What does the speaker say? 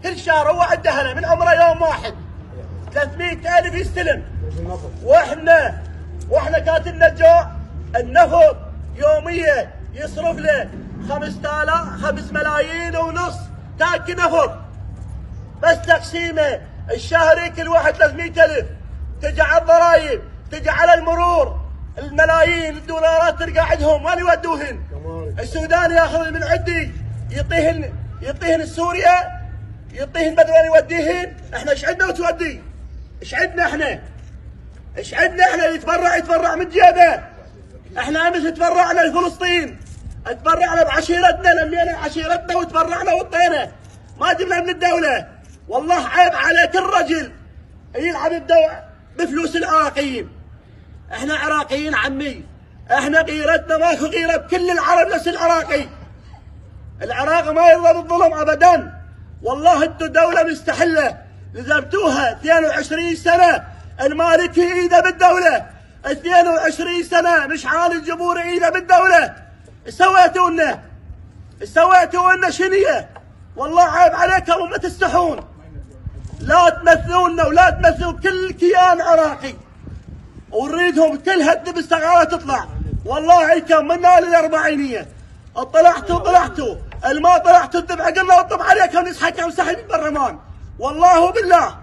كل شهر هو عنده هنا من عمره يوم واحد 300,000 يستلم. واحنا كاتلنا الجوع. النفط يوميا يصرف له 5 ملايين ونص تاك نفط بس تقسيمه الشهري كل واحد 300,000. تجي على الضرايب، تجي على المرور، الملايين الدولارات تلقى عندهم وين يودوهن؟ السودان ياخذ من عندي يعطيهن السوريا، يعطيهن بدل وين يوديهن. احنا ايش عندنا وتودي؟ ايش عندنا احنا؟ ايش عندنا احنا؟ يتبرع من جيبه. احنا امس تبرعنا لفلسطين، تبرعنا بعشيرتنا، لمينا عشيرتنا وتبرعنا وطينا، ما جبنا من الدوله. والله عيب على كل رجل يلعب بفلوس العراقيين. احنا عراقيين عمي، احنا غيرتنا ماكو غيره بكل العرب نفس العراقي. العراق ما يرضى بالظلم ابدا. والله انتم دوله مستحله لزمتوها 22 سنه. المالكي ايده بالدوله 22 سنه، مشعال الجمهور ايده بالدوله. ايش سويتوا لنا؟ ايش سويتوا لنا شنيه؟ والله عيب عليكم وما تستحون. لا تمثلونا ولا تمثلون كل كيان عراقي، ونريدهم كلها تدب السغاره تطلع. والله كم منا للاربعينيه طلعتوا، الما طلعتوا الدب عقلنا وطب عليكم نسحكم سحب بالبرلمان. والله وبالله